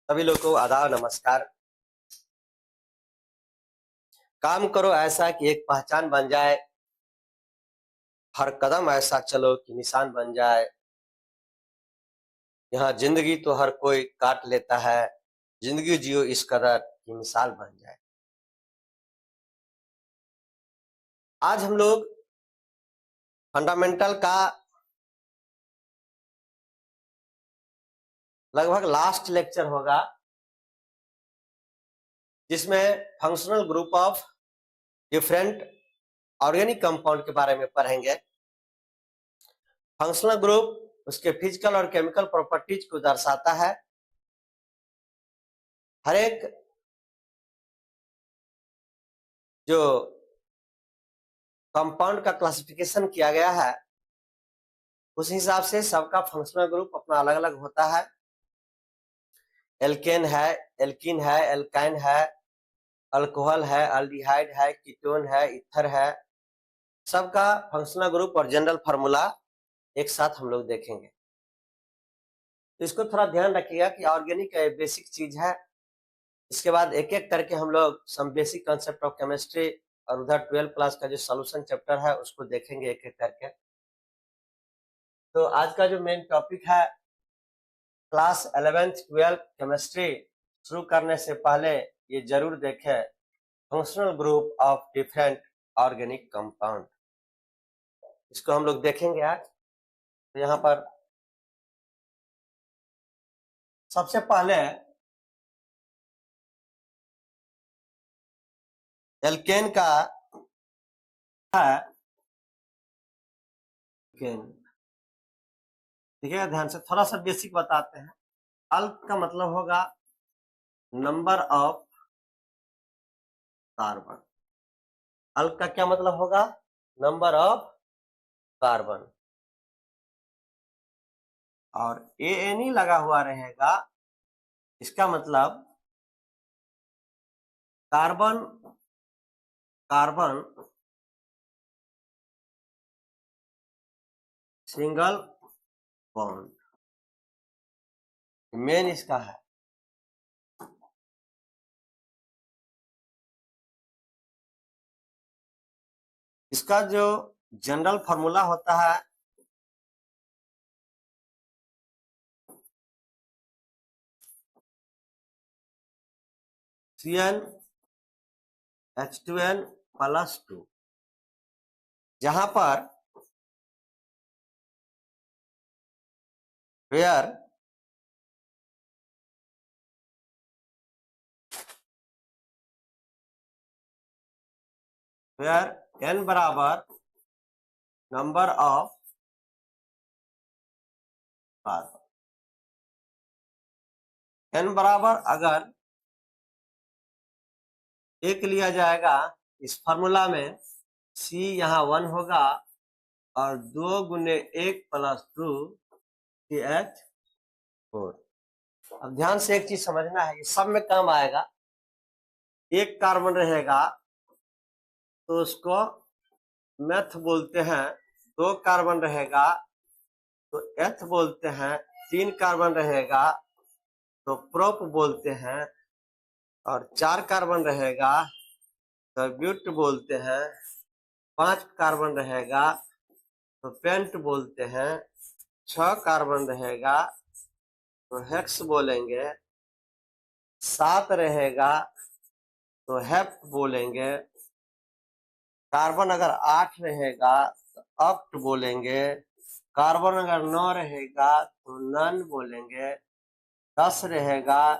सभी लोगों को आदाब नमस्कार। काम करो ऐसा कि एक पहचान बन जाए, हर कदम ऐसा चलो कि निशान बन जाए। यहाँ जिंदगी तो हर कोई काट लेता है, जिंदगी जियो इस कदर कि मिसाल बन जाए। आज हम लोग फंडामेंटल का लगभग लास्ट लेक्चर होगा, जिसमें functional group of different organic compound के बारे में पढ़ेंगे। फंक्शनल ग्रुप उसके फिजिकल और केमिकल प्रॉपर्टीज को दर्शाता है। हर एक जो कंपाउंड का क्लासिफिकेशन किया गया है, उस हिसाब से सबका फंक्शनल ग्रुप अपना अलग अलग होता है। एल्केन है, एल्कीन है, एल्काइन है, अल्कोहल है, अल्डिहाइड है, कीटोन है, ईथर है। सबका फंक्शनल ग्रुप और जनरल फार्मूला एक साथ हम लोग देखेंगे। तो इसको थोड़ा ध्यान रखिएगा कि ऑर्गेनिक बेसिक चीज है। इसके बाद एक एक करके हम लोग some basic concept of chemistry और उधर 12 क्लास का जो सॉल्यूशन चैप्टर है उसको देखेंगे एक एक करके। तो आज का जो मेन टॉपिक है, क्लास 11th 12th केमिस्ट्री शुरू करने से पहले ये जरूर देखें functional group of different organic compound. इसको हम लोग देखेंगे आज। तो यहाँ पर सबसे पहले एल्केन का है। देखिएगा ध्यान से, थोड़ा सा बेसिक बताते हैं। अल्क का मतलब होगा नंबर ऑफ कार्बन। अल्क का क्या मतलब होगा? Number of carbon. और ANE लगा हुआ रहेगा, इसका मतलब carbon carbon single bond main इसका है। इसका जो जनरल फार्मूला होता है CnH2n+2, जहां पर वेयर n बराबर नंबर ऑफ कार्बन। n बराबर अगर एक लिया जाएगा इस फार्मूला में, C यहाँ 1 होगा और 2 गुने 1+2 CH4। अब ध्यान से एक चीज समझना है, ये सब में काम आएगा। एक कार्बन रहेगा तो उसको मेथ बोलते हैं, 2 कार्बन रहेगा तो एथ बोलते हैं, 3 कार्बन रहेगा तो प्रोप बोलते हैं, और 4 कार्बन रहेगा तो ब्यूट बोलते हैं, 5 कार्बन रहेगा तो पेंट बोलते हैं, 6 कार्बन रहेगा तो हेक्स बोलेंगे, 7 रहेगा तो हेप्ट बोलेंगे, कार्बन अगर 8 रहेगा तो ऑक्ट बोलेंगे, कार्बन अगर 9 रहेगा तो नन बोलेंगे, 10 रहेगा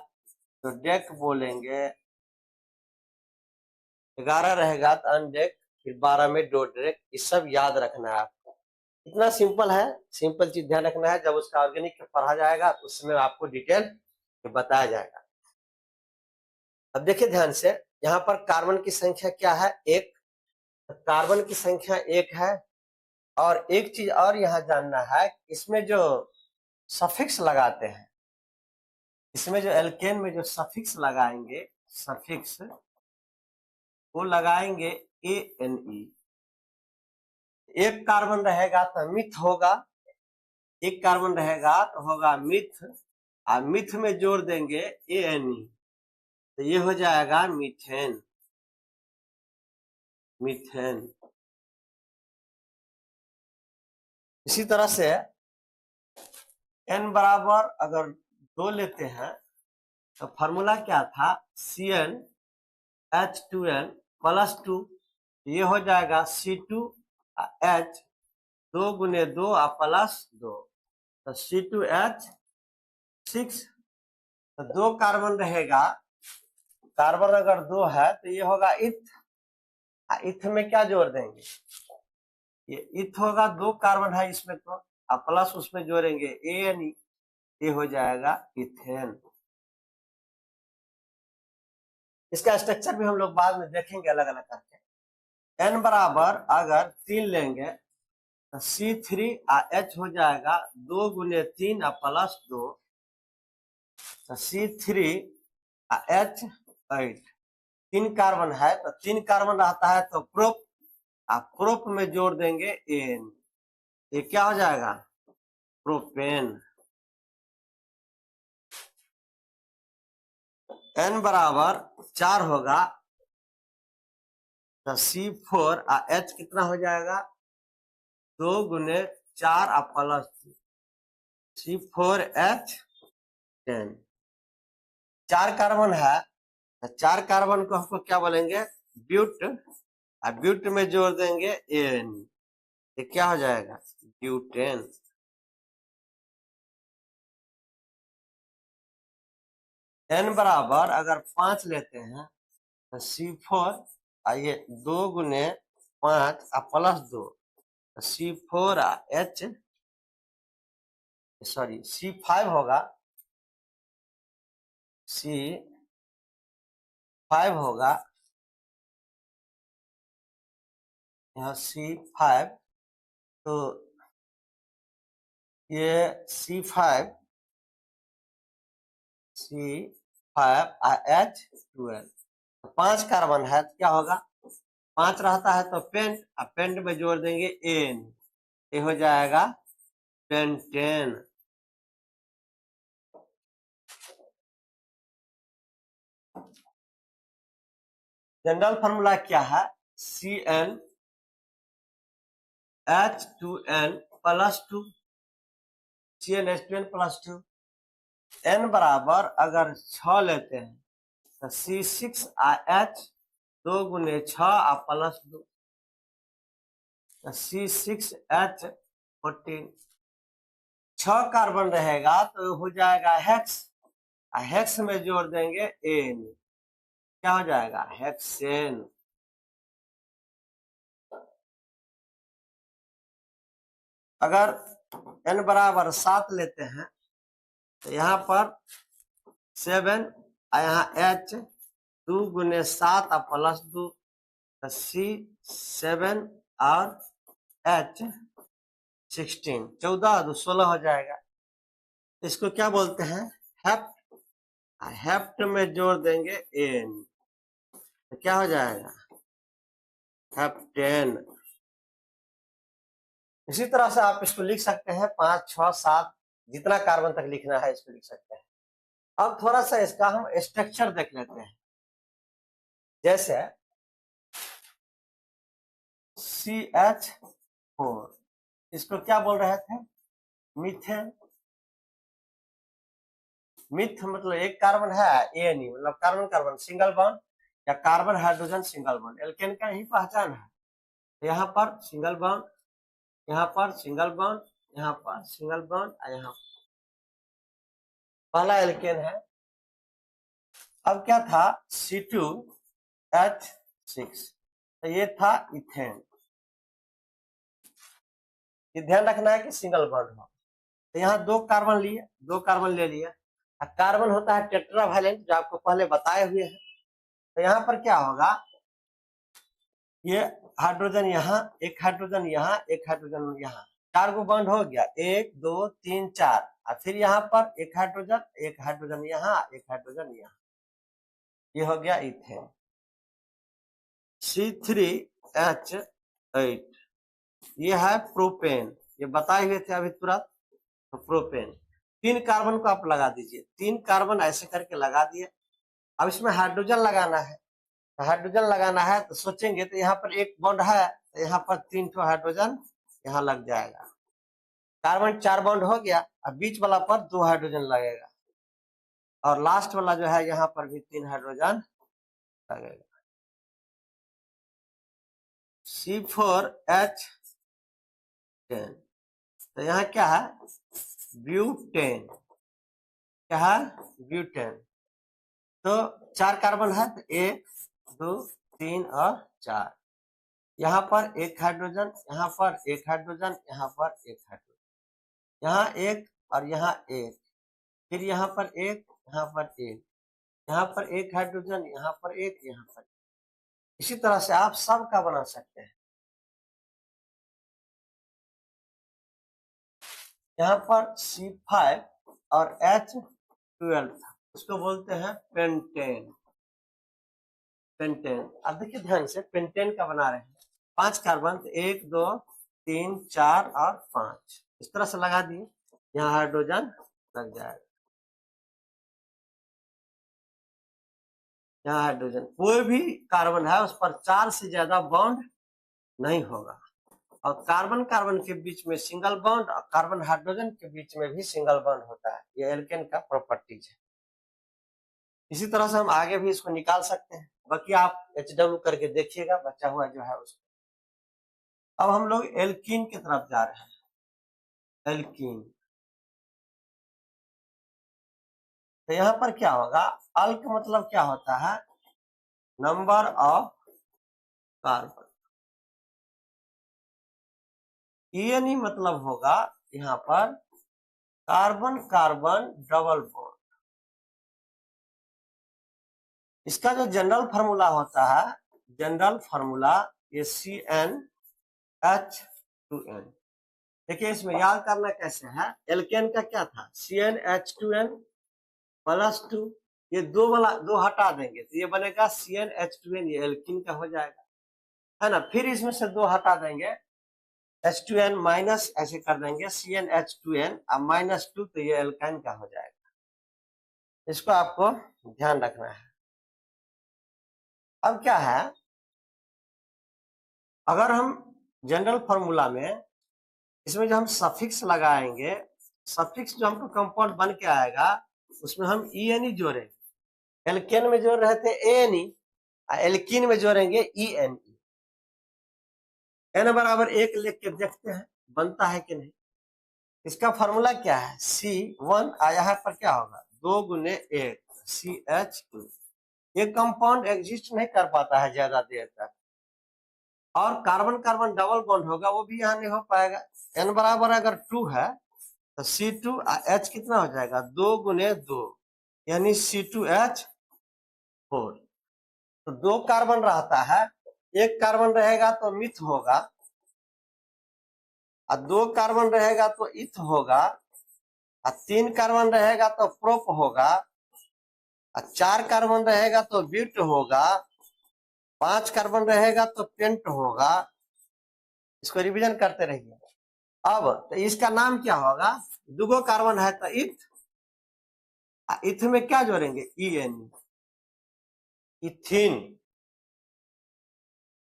तो डेक बोलेंगे, 11 रहेगा तो अनडेक, फिर 12 में डोडेक। ये सब याद रखना है आपको। इतना सिंपल है, सिंपल चीज ध्यान रखना है। जब उसका ऑर्गेनिक पढ़ा जाएगा तो उसमें आपको डिटेल बताया जाएगा। अब देखिए ध्यान से, यहाँ पर कार्बन की संख्या क्या है? 1। कार्बन की संख्या 1 है। और एक चीज और यहाँ जानना है, इसमें जो सफिक्स लगाते हैं, इसमें जो एल्केन में जो सफिक्स लगाएंगे, सफिक्स वो लगाएंगे ANE। एक कार्बन रहेगा तो मिथ होगा, एक कार्बन रहेगा तो होगा मिथ, और मिथ में जोड़ देंगे ANE, तो ये हो जाएगा मीथेन। मीथेन। इसी तरह से n बराबर अगर 2 लेते हैं तो फार्मूला क्या था, CnH2n प्लस 2, ये हो जाएगा C2H 2 गुने 2 प्लस 2, तो C2H6, तो 2 कार्बन रहेगा, कार्बन अगर 2 है तो ये होगा इथ, इथ में क्या जोड़ देंगे, ये इथ होगा, 2 कार्बन है इसमें तो, प्लस उसमें जोड़ेंगे ANE, ये हो जाएगा इथेन। इसका स्ट्रक्चर भी हम लोग बाद में देखेंगे अलग अलग करके। n बराबर अगर 3 लेंगे तो C3H हो जाएगा 2 गुने 3 प्लस 2, तो C3H8, 3 कार्बन है तो 3 कार्बन रहता है तो प्रोप, प्रोप में जोड़ देंगे एन, ये क्या हो जाएगा, प्रोपेन। n बराबर 4 होगा तो C4H कितना हो जाएगा, 2 गुने 4 प्लस C4H10, 4 कार्बन है तो 4 कार्बन को हमको क्या बोलेंगे, ब्यूट, ब्यूट में जोड़ देंगे एन, ये क्या हो जाएगा, ब्यूटेन। n बराबर अगर 5 लेते हैं तो C4, आइए 2 गुने 5 प्लस 2, C4H, सॉरी C5 होगा, C5 होगा, यहाँ C5, तो ये C5 H12, 5 कार्बन है तो क्या होगा, 5 रहता है तो पेंट, पेंट में जोड़ देंगे एन, ये हो जाएगा पेंटेन। जनरल फार्मूला क्या है, CnH2n plus 2, CnH2n plus 2। n बराबर अगर 6 लेते हैं तो C6H 2 गुने 6 प्लस 2, C6H14, 6 कार्बन रहेगा तो हो जाएगा हेक्स, हेक्स में जोड़ देंगे एन, क्या हो जाएगा, हेक्सेन। अगर n बराबर 7 लेते हैं तो यहाँ पर 7, यहाँ H 2 गुने 7 प्लस 2, C7 और H16, 14 2 16 हो जाएगा। इसको क्या बोलते हैं, हेप्ट, हेप्ट में जोड़ देंगे एन, तो क्या हो जाएगा, हेप्टेन। इसी तरह से आप इसको लिख सकते हैं, 5 6 7 जितना कार्बन तक लिखना है इसको लिख सकते हैं। अब थोड़ा सा इसका हम स्ट्रक्चर देख लेते हैं, जैसे CH4, इसको क्या बोल रहे थे, मीथेन। मिथ मतलब एक कार्बन है, ANE मतलब कार्बन कार्बन सिंगल बॉन्ड, या carbon hydrogen single bond, alkane का ही पहचान है। यहाँ पर सिंगल बॉन्ड, यहाँ पर सिंगल बॉन्ड, यहाँ पर सिंगल बॉन्ड, यहाँ पहला एल्केन है। अब क्या था, C2H6, तो ये था इथेन। ये ध्यान रखना है कि सिंगल बॉन्ड हो, तो यहाँ 2 कार्बन लिए, 2 कार्बन ले लिया, कार्बन होता है टेट्रावैलेंट जो आपको पहले बताए हुए हैं। तो यहाँ पर क्या होगा, ये हाइड्रोजन यहाँ, एक हाइड्रोजन यहाँ, एक हाइड्रोजन यहाँ, 4 गो बॉन्ड हो गया, 1 2 3 4, और फिर यहाँ पर एक हाइड्रोजन यहाँ, एक हाइड्रोजन यहाँ, ये हो गया इथेन। C3H8, ये है प्रोपेन, ये बताए हुए थे अभी तुरंत, तो प्रोपेन। 3 कार्बन को आप लगा दीजिए, 3 कार्बन ऐसे करके लगा दिए। अब इसमें हाइड्रोजन लगाना है, तो हाइड्रोजन लगाना है तो सोचेंगे तो यहाँ पर एक बॉन्ड है, तो यहाँ पर 3 ठो हाइड्रोजन यहाँ लग जाएगा। कार्बन 4 बॉन्ड हो गया, अब बीच वाला पर 2 हाइड्रोजन लगेगा, और लास्ट वाला जो है यहाँ पर भी 3 हाइड्रोजन लगेगा। C4H10, तो यहाँ क्या है, ब्यूटेन। क्या है, ब्यूटेन। तो 4 कार्बन है, तो 1 2 3 और 4। यहाँ पर एक हाइड्रोजन, यहाँ पर एक हाइड्रोजन, यहाँ पर एक हाइड्रोजन, यहाँ एक और यहाँ एक, फिर यहाँ पर एक, यहाँ पर एक, यहाँ पर एक हाइड्रोजन, यहाँ पर एक, यहाँ पर। इसी तरह से आप सब का बना सकते हैं। यहाँ पर C5 और H12, उसको बोलते हैं पेंटेन। पेंटेन, अब देखिए ध्यान से, पेंटेन का बना रहे हैं 5 कार्बन, 1 2 3 4 और 5, इस तरह से लगा दिए, यहाँ हाइड्रोजन लग जाएगा। यहाँ हाइड्रोजन, कोई भी कार्बन है उस पर 4 से ज्यादा बॉन्ड नहीं होगा, और कार्बन कार्बन के बीच में सिंगल बॉन्ड, और कार्बन हाइड्रोजन के बीच में भी सिंगल बॉन्ड होता है। ये एल्केन का प्रॉपर्टीज है। इसी तरह से हम आगे भी इसको निकाल सकते हैं, बाकी आप HW करके देखिएगा, बचा हुआ जो है उसको। अब हम लोग एल्कीन की तरफ जा रहे हैं। एल्कीन, तो यहाँ पर क्या होगा, अल्क मतलब क्या होता है, नंबर ऑफ कार्बन। ENE मतलब होगा यहाँ पर कार्बन कार्बन डबल बॉन्ड। इसका जो जनरल फार्मूला होता है, जनरल फार्मूला ये CnH2n। देखिए इसमें याद करना कैसे है, एल्केन का क्या था, CnH2n +2, ये दो हटा देंगे तो ये बनेगा CnH2n, ये एल्कीन का हो जाएगा, है ना। फिर इसमें से 2 हटा देंगे, H2n माइनस ऐसे कर देंगे, CnH2n और -2, तो ये एल्काइन का हो जाएगा। इसको आपको ध्यान रखना है। अब क्या है, अगर हम जनरल फार्मूला में इसमें जो हम सफिक्स लगाएंगे, सफिक्स जो हमको कंपाउंड बन के आएगा, उसमें हम ENE जोड़ेंगे। एल्केन में जोड़ रहे थे ANE, एल्कीन में जोड़ेंगे ENE। n बराबर 1 लिख के देखते हैं बनता है कि नहीं। इसका फार्मूला क्या है, C1, यहाँ पर क्या होगा, 2 गुने 1 CH2। ये कंपाउंड एग्जिस्ट नहीं कर पाता है ज्यादा देर तक, और कार्बन कार्बन डबल बॉन्ड होगा वो भी यहाँ नहीं हो पाएगा। n बराबर अगर 2 है तो C2 H कितना हो जाएगा, 2 गुने 2, यानी C2H4। तो 2 कार्बन रहता है, 1 कार्बन रहेगा तो मिथ होगा, और 2 कार्बन रहेगा तो इथ होगा, और 3 कार्बन रहेगा तो प्रोप होगा, और 4 कार्बन रहेगा तो ब्यूट होगा, 5 कार्बन रहेगा तो पेंट होगा। इसको रिवीजन करते रहिए। अब तो इसका नाम क्या होगा, 2 कार्बन है तो इथ, इथ में क्या जोड़ेंगे, ENE, इथिन।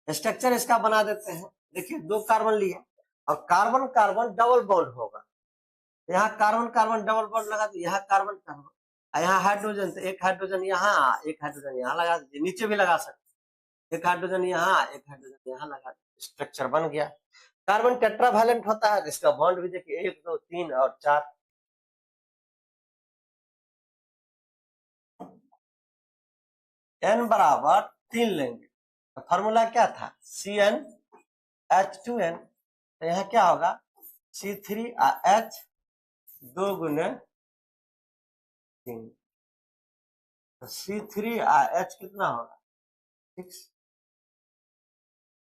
स्ट्रक्चर इसका बना देते हैं। देखिए 2 कार्बन लिए, और कार्बन कार्बन डबल बॉन्ड होगा, यहाँ कार्बन कार्बन डबल बॉन्ड लगा दो, यहाँ कार्बन कार्बन, यहाँ हाइड्रोजन, तो एक हाइड्रोजन यहाँ, एक हाइड्रोजन यहाँ लगा दीजिए, नीचे भी लगा सकते, एक हाइड्रोजन यहाँ, एक हाइड्रोजन यहाँ लगा दीजिए, स्ट्रक्चर बन गया। कार्बन टेट्रावैलेंट होता है, इसका बॉन्ड भी देखिए 1 2 3 और 4। n बराबर 3 लेंगे, तो फार्मूला क्या था, CnH2n, तो यहाँ क्या होगा, C3H 2 गुने 3, तो C3H कितना होगा, 6।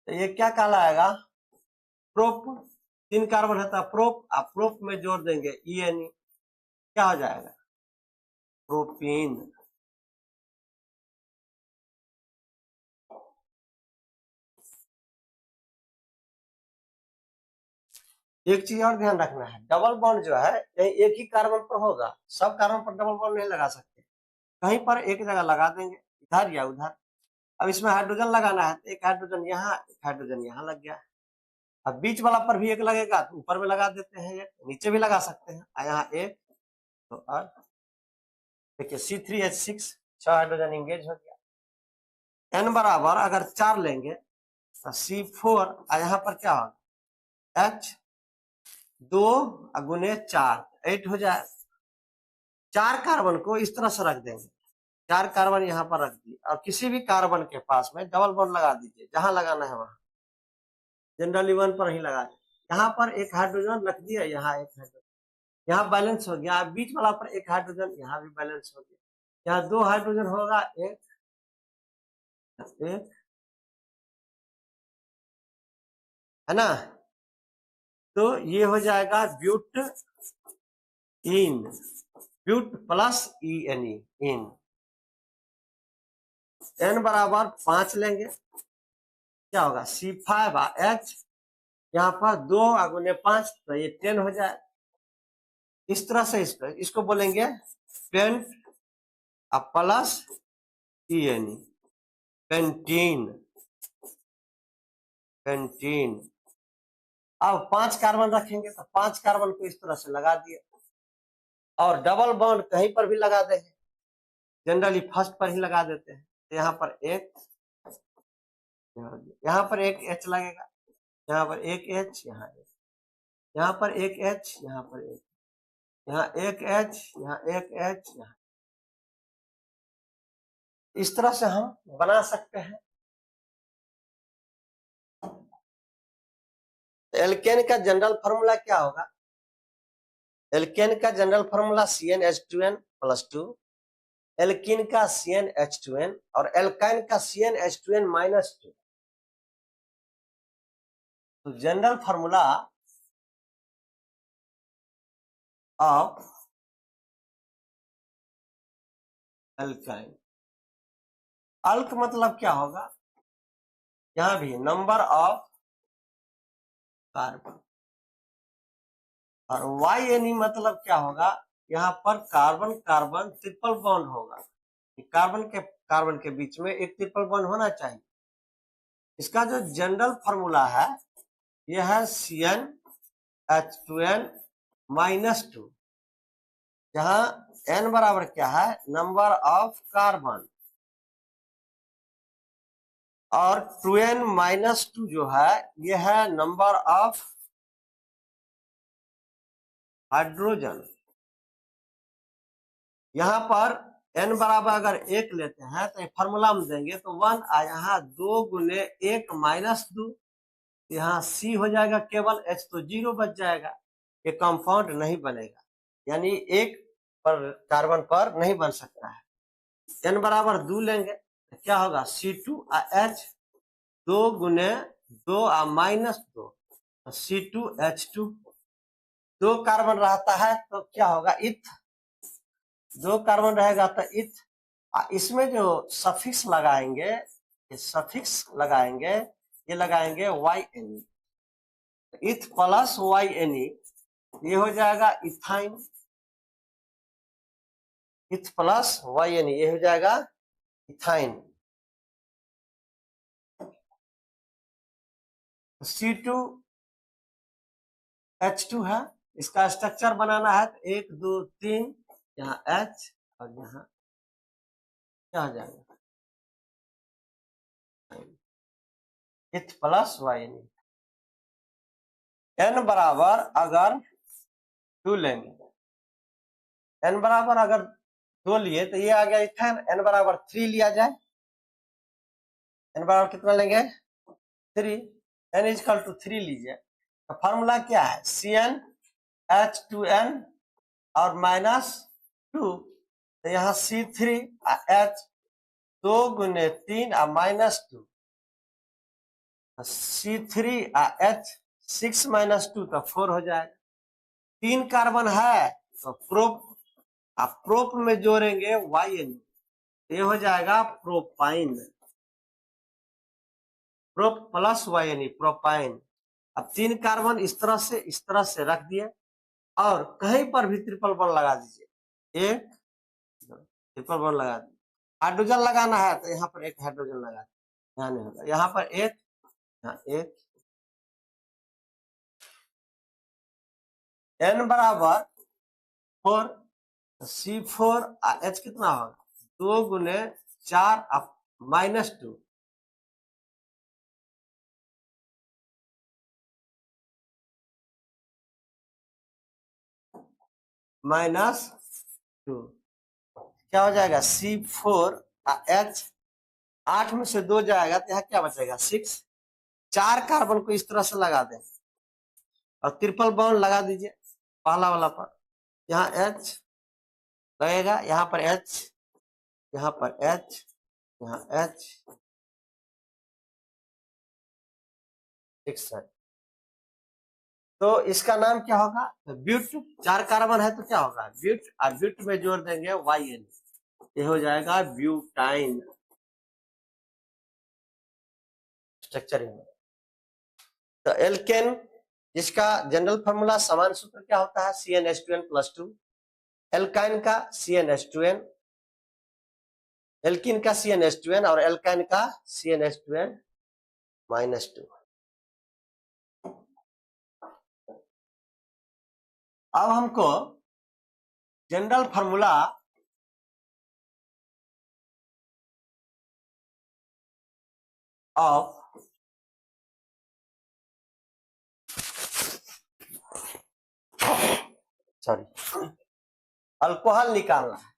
तो ये क्या कहलाएगा, प्रोप। 3 कार्बन रहता है प्रोप, आप प्रोप में जोड़ देंगे ENE, क्या हो जाएगा, प्रोपीन। एक चीज और ध्यान रखना है, डबल बॉन्ड जो है यही एक ही कार्बन पर होगा, सब कार्बन पर डबल बॉन्ड नहीं लगा सकते, कहीं पर एक जगह लगा देंगे, इधर या उधर। अब इसमें हाइड्रोजन लगाना है तो एक हाइड्रोजन यहाँ, एक हाइड्रोजन यहाँ लग गया। अब बीच वाला पर भी एक लगेगा तो ऊपर में लगा देते हैं, एक नीचे भी लगा सकते हैं, यहाँ एक तो और देखिए C3H6 6 हाइड्रोजन इंगेज हो गया। n बराबर अगर 4 लेंगे तो C4 यहाँ पर क्या होगा H 2 गुने 4 8 हो जाए। 4 कार्बन को इस तरह से रख देंगे, 4 कार्बन यहाँ पर रख दिए और किसी भी कार्बन के पास में डबल बॉन्ड लगा दीजिए, जहां लगाना है वहां, जनरली 1 पर ही लगा दीजिए। यहाँ पर एक हाइड्रोजन रख दिया, यहाँ एक हाइड्रोजन, यहाँ बैलेंस हो गया। बीच वाला पर एक हाइड्रोजन, यहाँ भी बैलेंस हो गया। यहाँ 2 हाइड्रोजन होगा, एक है ना, तो ये हो जाएगा butyne, but plus ENE yne. n बराबर 5 लेंगे, क्या होगा C5H, यहाँ पर 2 गुने 5 तो ये 10 हो जाए। इस तरह से इसको बोलेंगे pent plus ENE, pentene, pentene. अब 5 कार्बन रखेंगे तो 5 कार्बन को इस तरह से लगा दिए और डबल बॉन्ड कहीं पर भी लगा देंगे, जनरली फर्स्ट पर ही लगा देते हैं। तो यहाँ पर एक, यहाँ पर एक H लगेगा, यहाँ पर एक H, यहाँ पर एक H, यहाँ पर एक, यहाँ एक H, यहाँ एक H, यहाँ इस तरह से हम बना सकते हैं। एल्केन का जनरल फॉर्मूला क्या होगा, एल्केन का जनरल फॉर्मूला CnH2n + 2, एल्कीन का CnH2n और एल्काइन का CnH2n - 2। तो जनरल फॉर्मूला ऑफ एल्काइन, अल्क मतलब क्या होगा, यहां भी नंबर ऑफ कार्बन, और YNE मतलब क्या होगा, यहाँ पर कार्बन कार्बन ट्रिपल बॉन्ड होगा, कार्बन के बीच में एक ट्रिपल बॉन्ड होना चाहिए। इसका जो जनरल फॉर्मूला है यह है CnH2n - 2, जहां n बराबर क्या है नंबर ऑफ कार्बन, और 2n - 2 जो है यह है नंबर ऑफ हाइड्रोजन। यहाँ पर n बराबर अगर 1 लेते हैं तो फॉर्मूला में देंगे तो 1, यहाँ 2 गुने 1 - 2, यहाँ C हो जाएगा केवल, H तो 0 बच जाएगा, ये कंपाउंड नहीं बनेगा, यानी एक पर कार्बन पर नहीं बन सकता है। n बराबर 2 लेंगे तो क्या होगा C2H, 2 गुने 2 -2 C2H2, 2 कार्बन रहता है तो क्या होगा इथ, 2 कार्बन रहेगा तो इथ। इसमें जो सफिक्स लगाएंगे, ये सफिक्स लगाएंगे, ये लगाएंगे YNE, इथ प्लस YNE, ये हो जाएगा इथाइन, इथ प्लस YNE ये हो जाएगा इथाइन। C2H2 है, इसका स्ट्रक्चर बनाना है तो 1 2 3, यहाँ H और यहाँ क्या हो जाएगा इथ प्लस YNE। n बराबर अगर 2 लेंगे, n बराबर अगर 2 लिए तो ये आ गया इथेन, n बराबर 3 लिया जाए, n बराबर कितना लेंगे 3, n = 3 लीजिए। तो फॉर्मूला क्या है CnH2n और -2, तो यहाँ C3H, 2 गुने 3 और -2, C3H 6 - 2 तो 4 हो जाएगा। 3 कार्बन है तो प्रोप में जोड़ेंगे YN, ये हो जाएगा propyne, prop plus YN propyne, अब 3 कार्बन इस तरह से रख दिए और कहीं पर भी ट्रिपल बॉन्ड लगा दीजिए। एक ट्रिपल बॉन्ड लगा दीजिए। हाइड्रोजन लगाना है तो यहाँ पर एक हाइड्रोजन लगा दीजिए, यहाँ नहीं होगा। यहाँ पर एक, यहाँ एक, n बराबर 4, C4 H कितना होगा 2 गुने 4 -2, -2 क्या हो जाएगा C4 H, 8 में से 2 जाएगा तो यहाँ क्या बचेगा 6। 4 कार्बन को इस तरह से लगा दें और ट्रिपल बॉन्ड लगा दीजिए पहला वाला पर। यहाँ H लगेगा, यहाँ पर H, यहाँ पर H, यहाँ H, 6 है। तो इसका नाम क्या होगा ब्यूट। 4 कार्बन है तो क्या होगा ब्यूट, और ब्यूट में जोड़ देंगे YN, ये हो जाएगा ब्यूटाइन स्ट्रक्चरिंग। तो एल्केन जिसका जनरल फॉर्मूला समान सूत्र क्या होता है CnH2n+2, एल्काइन का CnH2n, एल्किन का CnH2n और एल्काइन का CnH2n-2। अब हमको जनरल फॉर्मूला ऑफ अल्कोहल निकालना है।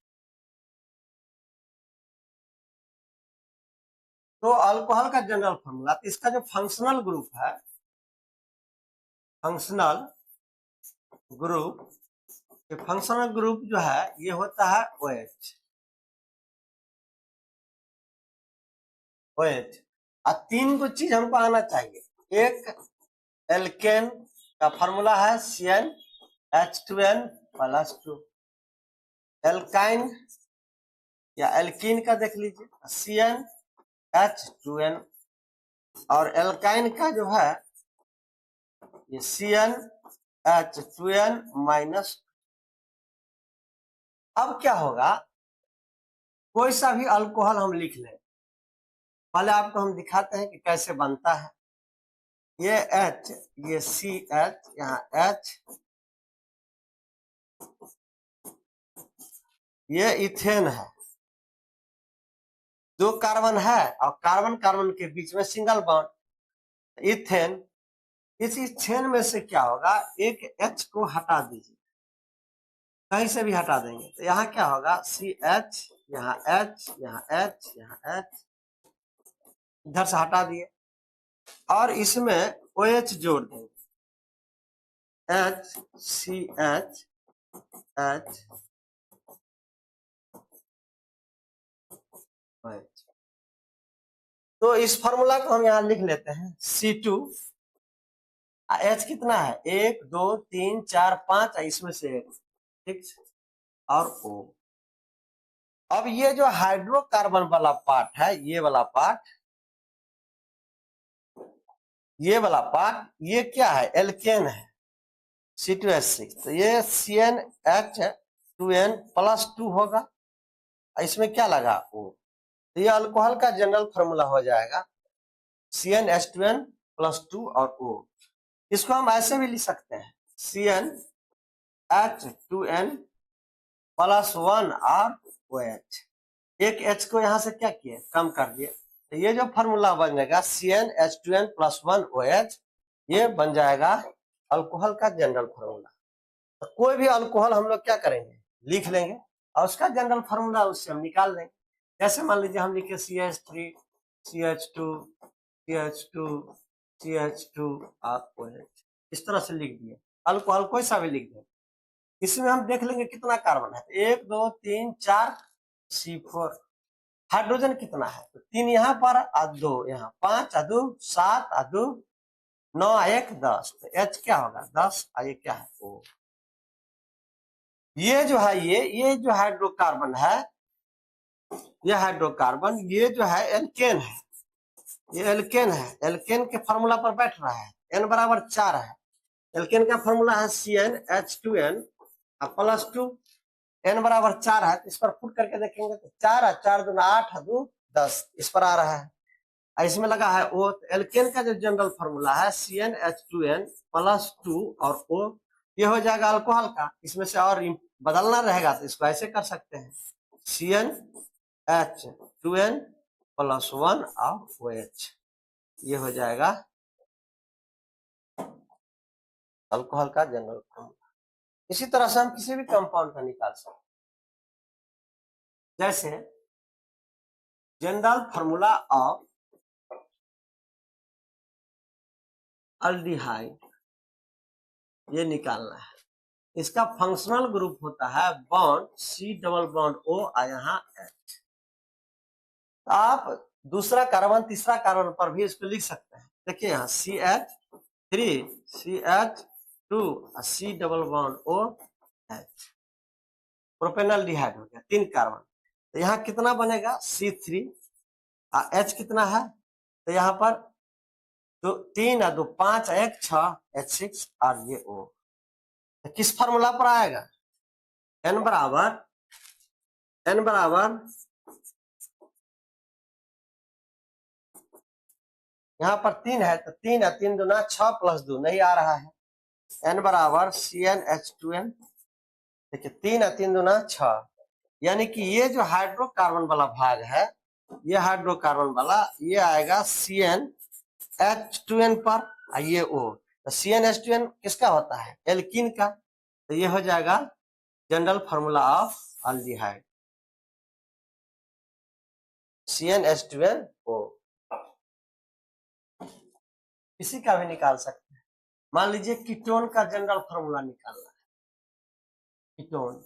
तो अल्कोहल का जनरल फॉर्मूला, तो इसका जो फंक्शनल ग्रुप है, फंक्शनल ग्रुप जो है ये होता है OH। और 3 को चीज हमको आना चाहिए। एक एल्केन का फॉर्मूला है CnH2n+2, एल्काइन या एल्कीन का देख लीजिए CnH2n, और एल्काइन का जो है ये CnH2n-। अब क्या होगा, कोई सा भी अल्कोहल हम लिख लें, पहले आपको हम दिखाते हैं कि कैसे बनता है। ये H, ये CH, यहाँ H, ये इथेन है, 2 कार्बन है और कार्बन कार्बन के बीच में सिंगल बॉन्ड इथेन। इस इथेन में से क्या होगा, एक H को हटा दीजिए, कहीं से भी हटा देंगे तो यहाँ क्या होगा CH, यहाँ H, यहाँ H, यहाँ H, इधर से हटा दिए और इसमें OH जोड़ देंगे HCH, H, OH। तो इस फॉर्मूला को हम यहाँ लिख लेते हैं C2, H कितना है 1 2 3 4 5, इसमें से 6 और O। अब ये जो हाइड्रोकार्बन वाला पार्ट है, ये वाला पार्ट, ये क्या है एल्केन है C2H6, तो ये CnH2n+2 होगा, इसमें क्या लगा O। तो ये अल्कोहल का जनरल फॉर्मूला हो जाएगा CnH2n+2 और O। इसको हम ऐसे भी लिख सकते हैं CnH2n+1 और OH। एक H को यहां से क्या किए कम कर दिए, तो ये जो फॉर्मूला बनेगा CnH2n+1 OH, ये बन जाएगा अल्कोहल का जनरल फार्मूला। तो कोई भी अल्कोहल हम लोग क्या करेंगे लिख लेंगे और उसका जनरल फार्मूला उससे हम निकाल लेंगे। जैसे मान लीजिए हम लिखे CH3 CH2 CH2 CH2 OH, इस तरह से लिख दिए। अल्कोहल कोई सा भी लिख दें, इसमें हम देख लेंगे कितना कार्बन है, 1 2 3 4 C4। हाइड्रोजन कितना है, तो 3 यहाँ पर और 2 यहाँ, 5 और 2 7 और 2 9 1 10, तो H क्या होगा 10 और ये क्या है O। ये जो है ये जो हाइड्रोकार्बन है, ये हाइड्रोकार्बन, ये जो है एल्केन है, ये एल्केन है, एल्केन के फार्मूला पर बैठ रहा है। n बराबर 4 है, एल्केन का फॉर्मूला है CnH2n प्लस 2, n बराबर 4 है, तो इस पर पुट करके देखेंगे तो 4 है, 4 दूना 8 है, 2 10, इस पर आ रहा है। इसमें लगा है O, तो एल्केन का जो जनरल फॉर्मूला है CnH2n प्लस 2 और O, ये हो जाएगा अल्कोहल का। इसमें से और बदलना रहेगा तो इसको ऐसे कर सकते हैं, CnH2n प्लस 1 और OH, ये हो जाएगा अल्कोहल का जनरल फॉर्मूला। इसी तरह से हम किसी भी कंपाउंड का निकाल सकते हैं, जैसे जनरल फॉर्मूला ऑफ अल्डिहाइड, ये निकालना है। इसका फंक्शनल ग्रुप होता है bond C double bond O और यहाँ H। आप दूसरा कार्बन तीसरा कार्बन पर भी इसको लिख सकते हैं। देखिए यहाँ CH3 CH2 और C डबल बॉन्ड OH, प्रोपेनॉल्डिहाइड हो गया 3 कार्बन। तो यहाँ कितना बनेगा C3 और H कितना है, तो यहाँ पर 3 और 2 5 1 6 H6 और ये O। तो किस फार्मूला पर आएगा, n बराबर यहाँ पर 3 है, तो 3 है, 3 दूना 6 प्लस 2 नहीं आ रहा है, n बराबर CnH2n, देखिए 3 है, 3 दूना 6, यानी कि ये जो हाइड्रोकार्बन वाला भाग है, ये हाइड्रोकार्बन वाला ये आएगा CnH2n पर, ये O। तो CnH2n किसका होता है, एल्कीन का। तो ये हो जाएगा general formula of aldehyde, CnH2nO। किसी का भी निकाल सकते हैं। मान लीजिए कीटोन का जनरल फॉर्मूला निकालना है, कीटोन,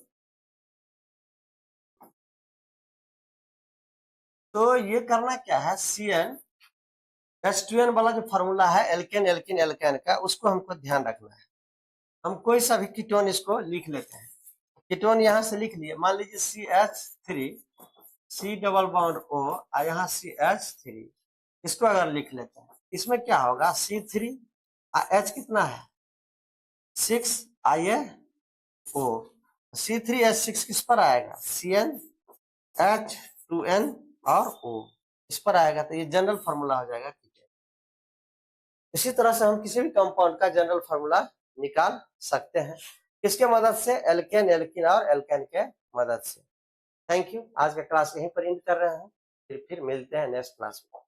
तो ये करना क्या है, CnH2n वाला जो फॉर्मूला है एल्केन एल्किन एल्केन का, उसको हमको ध्यान रखना है। हम कोई सा भी कीटोन इसको लिख लेते हैं। कीटोन यहां से लिख लिए, मान लीजिए CH3 C double bond O और यहाँ CH3, इसको अगर लिख लेते हैं, इसमें क्या होगा C3 और H कितना है 6 IaO, C3H6 किस पर आएगा CnH2n और O, इस पर आएगा। तो ये जनरल फार्मूला हो जाएगा कीटोन। इसी तरह से हम किसी भी कंपाउंड का जनरल फार्मूला निकाल सकते हैं, किसके मदद से, एल्केन एल्किन और एल्केन के मदद से। थैंक यू, आज का क्लास यहीं पर एंड कर रहे हैं, फिर मिलते हैं नेक्स्ट क्लास में।